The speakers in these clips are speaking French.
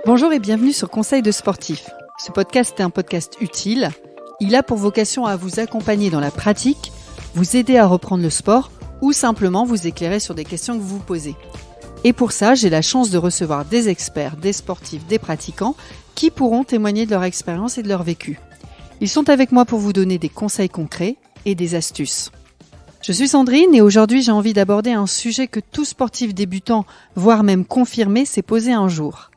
Bonjour et bienvenue sur Conseil de sportif. Ce podcast est un podcast utile. Il a pour vocation à vous accompagner dans la pratique, vous aider à reprendre le sport ou simplement vous éclairer sur des questions que vous vous posez. Et pour ça, j'ai la chance de recevoir des experts, des sportifs, des pratiquants qui pourront témoigner de leur expérience et de leur vécu. Ils sont avec moi pour vous donner des conseils concrets et des astuces. Je suis Sandrine et aujourd'hui j'ai envie d'aborder un sujet que tout sportif débutant, voire même confirmé, s'est posé un jour.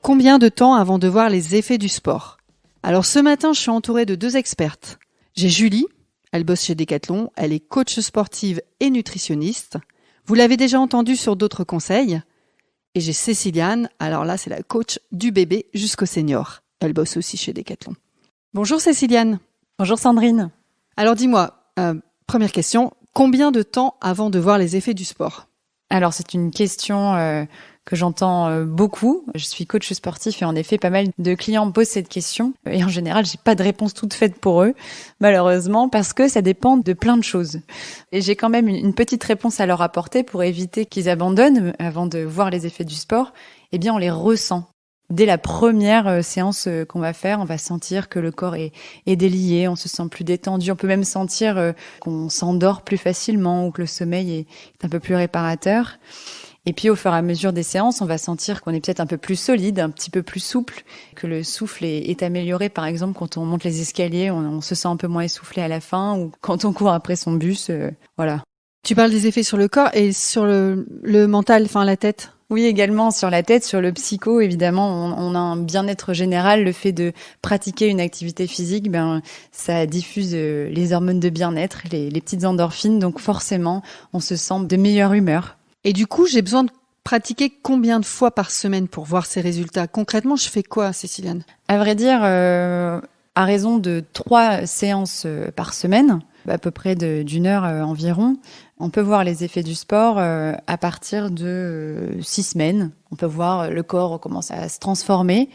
Combien de temps avant de voir les effets du sport ? Alors ce matin, je suis entourée de deux expertes. J'ai Julie, elle bosse chez Decathlon, elle est coach sportive et nutritionniste. Vous l'avez déjà entendue sur d'autres conseils. Et j'ai Céciliane, alors là c'est la coach du bébé jusqu'au senior. Elle bosse aussi chez Decathlon. Bonjour Céciliane. Bonjour Sandrine. Alors dis-moi, première question, combien de temps avant de voir les effets du sport ? Alors c'est une question que j'entends beaucoup. Je suis coach sportif et en effet pas mal de clients me posent cette question. Et en général, j'ai pas de réponse toute faite pour eux, malheureusement, parce que ça dépend de plein de choses. Et j'ai quand même une petite réponse à leur apporter pour éviter qu'ils abandonnent avant de voir les effets du sport. Eh bien, on les ressent. Dès la première séance qu'on va faire, on va sentir que le corps est délié, on se sent plus détendu. On peut même sentir qu'on s'endort plus facilement ou que le sommeil est un peu plus réparateur. Et puis au fur et à mesure des séances, on va sentir qu'on est peut-être un peu plus solide, un petit peu plus souple, que le souffle est amélioré. Par exemple, quand on monte les escaliers, on se sent un peu moins essoufflé à la fin, ou quand on court après son bus, voilà. Tu parles des effets sur le corps et sur le mental, enfin la tête ? Oui, également sur la tête, sur le psycho, évidemment, on a un bien-être général. Le fait de pratiquer une activité physique, ça diffuse les hormones de bien-être, les petites endorphines, donc forcément, on se sent de meilleure humeur. Et du coup, j'ai besoin de pratiquer combien de fois par semaine pour voir ces résultats ? Concrètement, je fais quoi, Céciliane ? À vrai dire, à raison de 3 séances par semaine, à peu près d'une heure environ, on peut voir les effets du sport à partir de 6 semaines. On peut voir le corps commence à se transformer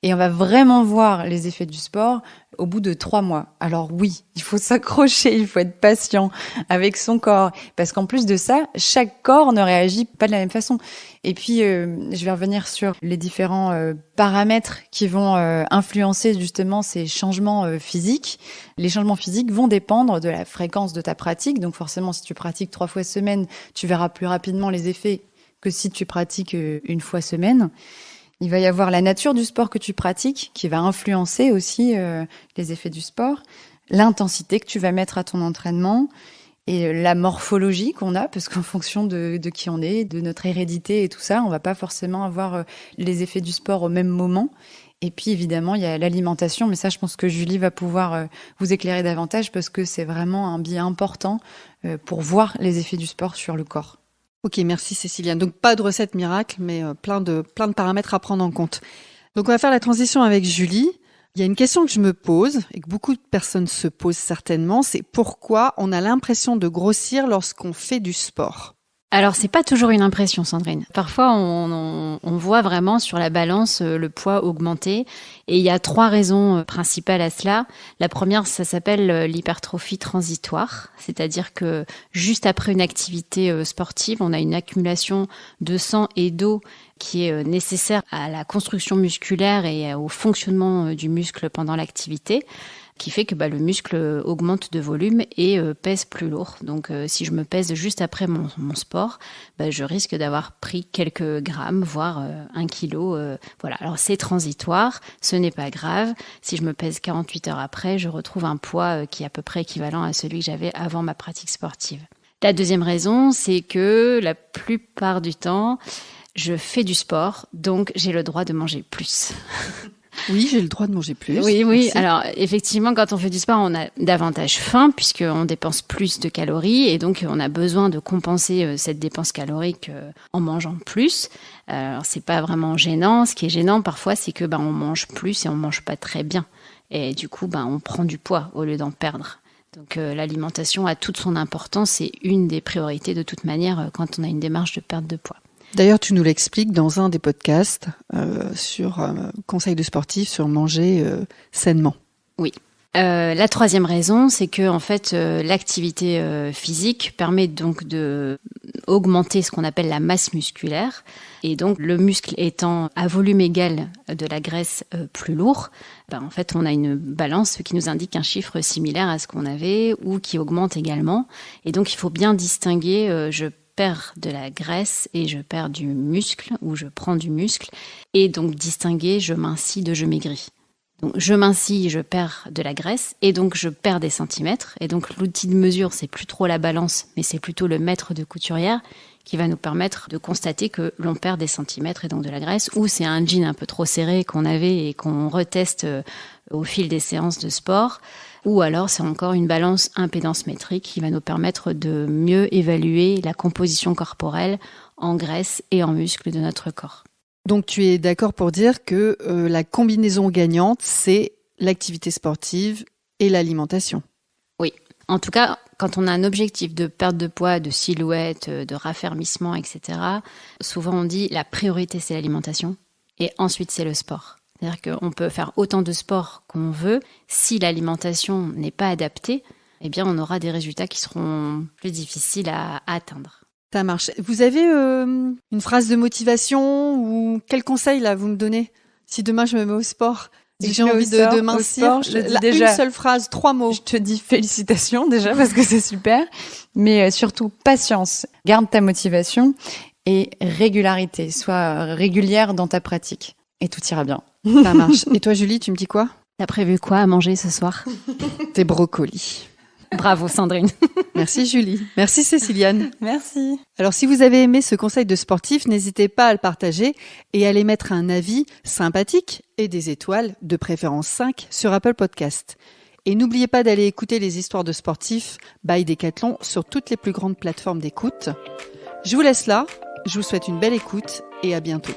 et on va vraiment voir les effets du sport au bout de 3 mois. Alors oui, il faut s'accrocher, il faut être patient avec son corps parce qu'en plus de ça, chaque corps ne réagit pas de la même façon. Et puis, je vais revenir sur les différents paramètres qui vont influencer justement ces changements physiques. Les changements physiques vont dépendre de la fréquence de ta pratique. Donc forcément, si tu pratiques 3 fois semaine, tu verras plus rapidement les effets que si tu pratiques 1 fois semaine. Il va y avoir la nature du sport que tu pratiques qui va influencer aussi les effets du sport, l'intensité que tu vas mettre à ton entraînement et la morphologie qu'on a, parce qu'en fonction de qui on est, de notre hérédité et tout ça, on va pas forcément avoir les effets du sport au même moment. Et puis évidemment, il y a l'alimentation, mais ça, je pense que Julie va pouvoir vous éclairer davantage parce que c'est vraiment un biais important pour voir les effets du sport sur le corps. Ok, merci Céciliane. Donc pas de recette miracle, mais plein de paramètres à prendre en compte. Donc on va faire la transition avec Julie. Il y a une question que je me pose et que beaucoup de personnes se posent certainement, c'est pourquoi on a l'impression de grossir lorsqu'on fait du sport ? Alors, c'est pas toujours une impression, Sandrine. Parfois, on voit vraiment sur la balance le poids augmenter. Et il y a 3 raisons principales à cela. La première, ça s'appelle l'hypertrophie transitoire. C'est-à-dire que juste après une activité sportive, on a une accumulation de sang et d'eau qui est nécessaire à la construction musculaire et au fonctionnement du muscle pendant l'activité, qui fait que le muscle augmente de volume et pèse plus lourd. Donc si je me pèse juste après mon sport, je risque d'avoir pris quelques grammes, voire 1 kilo. Voilà. Alors c'est transitoire, ce n'est pas grave. Si je me pèse 48 heures après, je retrouve un poids qui est à peu près équivalent à celui que j'avais avant ma pratique sportive. La deuxième raison, c'est que la plupart du temps, je fais du sport, donc j'ai le droit de manger plus. Oui, j'ai le droit de manger plus. Oui. Merci. Alors, effectivement, quand on fait du sport, on a davantage faim puisqu'on dépense plus de calories et donc on a besoin de compenser cette dépense calorique en mangeant plus. Alors, c'est pas vraiment gênant. Ce qui est gênant parfois, c'est que on mange plus et on mange pas très bien. Et du coup, on prend du poids au lieu d'en perdre. Donc, l'alimentation a toute son importance. C'est une des priorités de toute manière quand on a une démarche de perte de poids. D'ailleurs, tu nous l'expliques dans un des podcasts sur conseils de sportifs, sur manger sainement. Oui. La troisième raison, c'est que en fait, l'activité physique permet donc de augmenter ce qu'on appelle la masse musculaire. Et donc, le muscle étant à volume égal de la graisse plus lourd, en fait, on a une balance qui nous indique un chiffre similaire à ce qu'on avait ou qui augmente également. Et donc, il faut bien distinguer, je perds de la graisse et je perds du muscle ou je prends du muscle. Et donc, distinguer je mincis de je maigris. Donc, je mincis, je perds de la graisse et donc je perds des centimètres. Et donc, l'outil de mesure, c'est plus trop la balance, mais c'est plutôt le mètre de couturière qui va nous permettre de constater que l'on perd des centimètres et donc de la graisse, ou c'est un jean un peu trop serré qu'on avait et qu'on reteste au fil des séances de sport, ou alors c'est encore une balance impédance métrique qui va nous permettre de mieux évaluer la composition corporelle en graisse et en muscles de notre corps. Donc tu es d'accord pour dire que la combinaison gagnante, c'est l'activité sportive et l'alimentation? Oui. En tout cas, quand on a un objectif de perte de poids, de silhouette, de raffermissement, etc., souvent on dit la priorité c'est l'alimentation et ensuite c'est le sport. C'est-à-dire qu'on peut faire autant de sport qu'on veut. Si l'alimentation n'est pas adaptée, eh bien on aura des résultats qui seront plus difficiles à atteindre. Ça marche. Vous avez une phrase de motivation ou quel conseil là vous me donnez si demain je me mets au sport? Si j'ai envie de mincir, une seule phrase, 3 mots. Je te dis félicitations déjà parce que c'est super, mais surtout patience. Garde ta motivation et régularité. Sois régulière dans ta pratique et tout ira bien. Ça marche. Et toi Julie, tu me dis quoi? T'as prévu quoi à manger ce soir? Des brocolis. Bravo Sandrine. Merci Julie. Merci Céciliane. Merci. Alors si vous avez aimé ce conseil de sportif, n'hésitez pas à le partager et à aller mettre un avis sympathique et des étoiles, de préférence 5, sur Apple Podcast. Et n'oubliez pas d'aller écouter les histoires de sportifs by Decathlon sur toutes les plus grandes plateformes d'écoute. Je vous laisse là, je vous souhaite une belle écoute et à bientôt.